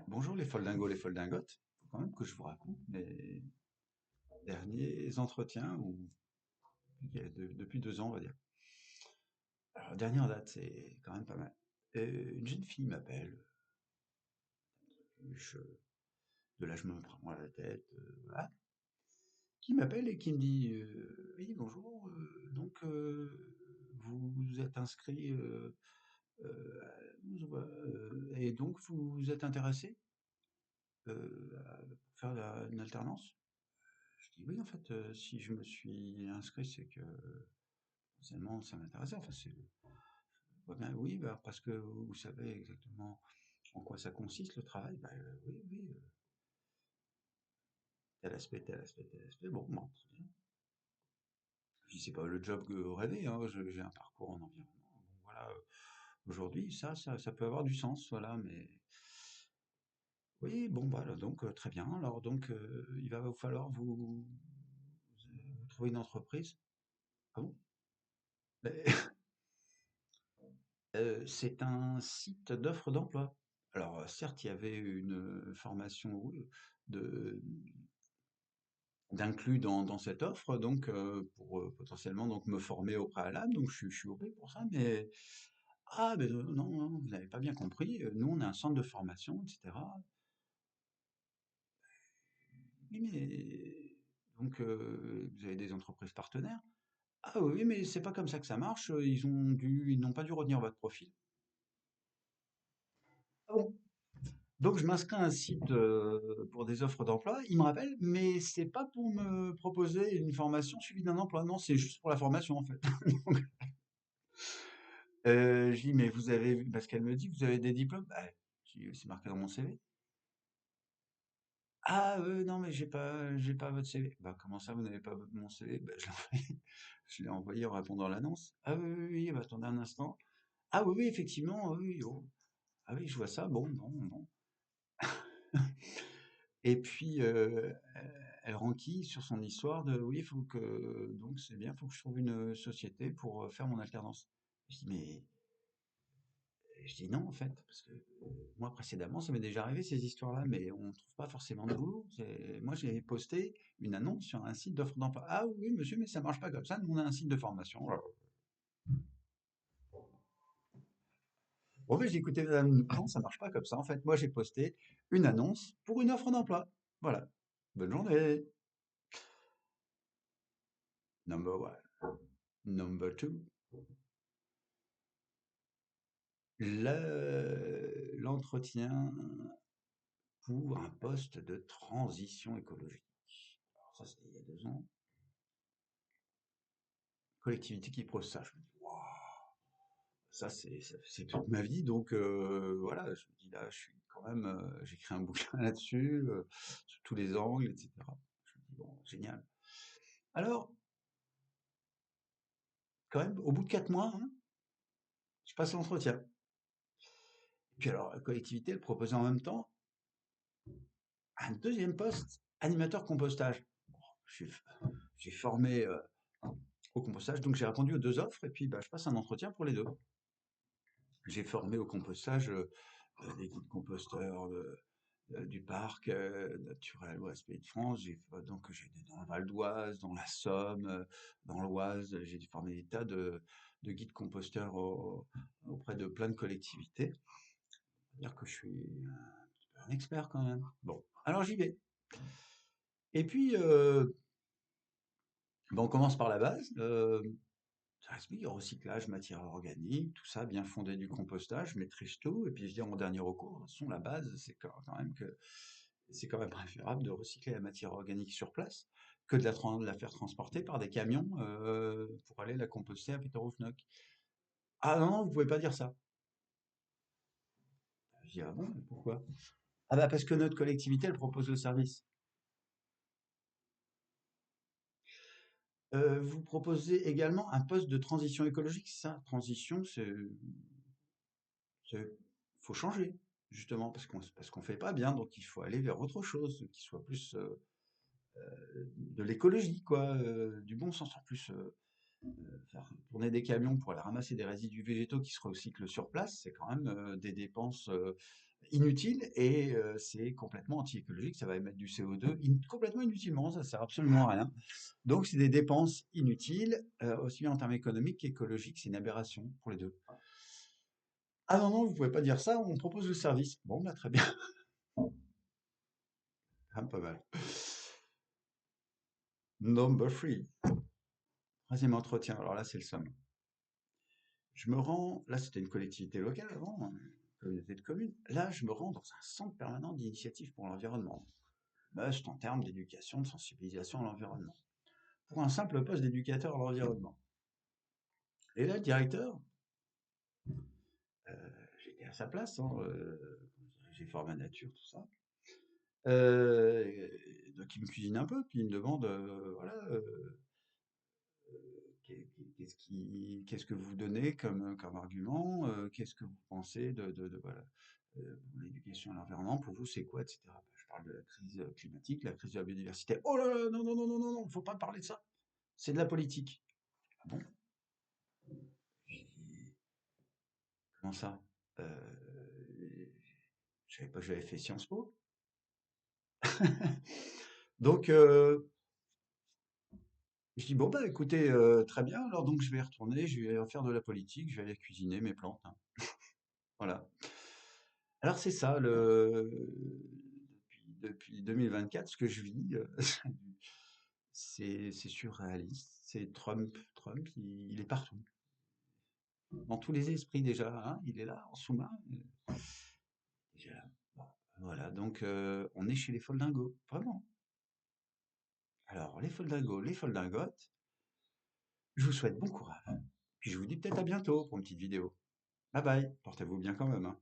Bonjour les foldingos, les foldingotes. Faut quand même que je vous raconte mes derniers entretiens, ou depuis 2 ans, on va dire. Alors, dernière date, c'est quand même pas mal. Une jeune fille m'appelle, je, de là je me prends à la tête, voilà, qui m'appelle et qui me dit oui, bonjour, vous vous êtes inscrit, et donc vous êtes intéressé pour faire une alternance? Je dis oui, en fait, si je me suis inscrit, c'est que potentiellement ça m'intéressait. Enfin, je vois bien, oui, bah, parce que vous savez exactement en quoi ça consiste le travail. Bah, oui, oui, tel aspect, tel aspect, tel aspect. Bon, bon, très bien. Je dis, c'est pas le job que rêvé, hein, j'ai un parcours en environnement. Bon, voilà, aujourd'hui, ça peut avoir du sens, voilà, mais oui, bon, voilà, donc très bien. Alors, donc, il va vous falloir vous trouver une entreprise. Ah bon? C'est un site d'offres d'emploi. Alors, certes, il y avait une formation, oui, de d'inclus dans cette offre, donc pour, potentiellement donc me former au préalable, donc je suis OK pour ça, mais «Ah beh, non, non, vous n'avez pas bien compris, nous on est un centre de formation et cetera». «Oui, mais donc vous avez des entreprises partenaires?» «Ah oui, oui, mais c'est pas comme ça que ça marche, ils n'ont pas dû retenir votre profil». «Ah bon?» Donc je m'inscris à un site pour des offres d'emploi. Il me rappelle, mais c'est pas pour me proposer une formation suivie d'un emploi. Non, c'est juste pour la formation en fait. Donc, je dis, mais vous avez, parce qu'elle me dit, vous avez des diplômes? Bah, je dis, c'est marqué dans mon CV. Ah, non, mais j'ai pas votre CV. Bah, comment ça, vous n'avez pas mon CV? Bah, je l'ai envoyé en répondant à l'annonce. Ah oui, oui, oui, bah, attendez un instant. Ah oui, oui, effectivement, oui, oui, oh. Ah oui, je vois ça. Bon, non, non. Et puis, elle renquille sur son histoire de oui, il faut que donc c'est bien, il faut que je trouve une société pour faire mon alternance. Je dis mais je dis non en fait, parce que moi précédemment, ça m'est déjà arrivé ces histoires-là, mais on ne trouve pas forcément de boulot. Moi, j'ai posté une annonce sur un site d'offre d'emploi. Ah oui, monsieur, mais ça marche pas comme ça. Nous, on a un site de formation. Bon, mais j'ai écouté madame, non, ça marche pas comme ça. En fait, moi, j'ai posté une annonce pour une offre d'emploi. Voilà. Bonne journée. Number one. Number two. L'entretien pour un poste de transition écologique. Alors ça, c'était il y a 2 ans. Collectivité qui propose ça. Je me dis, waouh, ça, c'est toute ma vie. Donc voilà, je me dis là, je suis quand même, j'écris un bouquin là-dessus, sous tous les angles, etc. Je me dis, bon, génial. Alors, quand même, au bout de 4 mois, hein, je passe l'entretien. Puis alors, la collectivité, elle proposait en même temps un deuxième poste, animateur compostage. Je J'ai formé au compostage, donc j'ai répondu aux 2 offres et puis bah, je passe un entretien pour les 2. J'ai formé au compostage les guides composteurs du parc naturel Ouest Pays de France. Donc j'ai été dans le Val d'Oise, dans la Somme, dans l'Oise. J'ai formé des tas de guides composteurs auprès de plein de collectivités. C'est-à-dire que je suis un expert quand même. Bon, alors j'y vais. Et puis, ben, on commence par la base. Ça explique recyclage, matière organique, tout ça, bien fondé du compostage, je maîtrise tout. Et puis je dis en dernier recours, de toute façon, la base, c'est quand même que c'est quand même préférable de recycler la matière organique sur place que de la faire transporter par des camions pour aller la composter à Peterhof-Nock. Ah non, non, vous pouvez pas dire ça. Je dis ah bon, mais pourquoi? Ah bah parce que notre collectivité, elle propose le service. Vous proposez également un poste de transition écologique, ça, transition, faut changer, justement, parce qu'on fait pas bien, donc il faut aller vers autre chose, qui soit plus de l'écologie, quoi, du bon sens en plus. Faire tourner des camions pour aller ramasser des résidus végétaux qui se recyclent sur place, c'est quand même des dépenses inutiles et c'est complètement anti-écologique. Ça va émettre du CO2 complètement inutilement, ça sert absolument à rien. Donc c'est des dépenses inutiles, aussi bien en termes économiques qu'écologiques. C'est une aberration pour les deux. Ah non, non, vous pouvez pas dire ça, on propose le service. Bon, bah très bien, ah, pas mal. Number 3, troisième entretien. Alors là, c'est le somme. Je me rends, là c'était une collectivité locale avant, hein, une communauté de communes. Là, je me rends dans un centre permanent d'initiative pour l'environnement. Must en termes d'éducation, de sensibilisation à l'environnement. Pour un simple poste d'éducateur à l'environnement. Et là, le directeur, j'étais à sa place, hein, j'ai forme à nature, tout ça. Euh, donc il me cuisine un peu, puis il me demande, voilà, qu'est-ce que vous donnez comme argument, qu'est-ce que vous pensez voilà, l'éducation à l'environnement, pour vous, c'est quoi, etc. Je parle de la crise climatique, la crise de la biodiversité. Oh là là, non, non, non, non, non, non, faut pas parler de ça. C'est de la politique. Ah bon? Comment ça? Je savais pas que j'avais fait Sciences Po. Donc, je dis, bon, bah, écoutez, très bien, alors donc je vais y retourner, je vais faire de la politique, je vais aller cuisiner mes plantes, hein. Voilà. Alors c'est ça, depuis 2024, ce que je vis, c'est surréaliste. C'est Trump. Trump, il est partout. Dans tous les esprits déjà, hein, il est là, en sous-main. Déjà là. Bon, voilà, donc on est chez les foldingos, vraiment. Alors, les foldingos, les foldingotes, je vous souhaite bon courage. Puis je vous dis peut-être à bientôt pour une petite vidéo. Bye bye, portez-vous bien quand même, hein.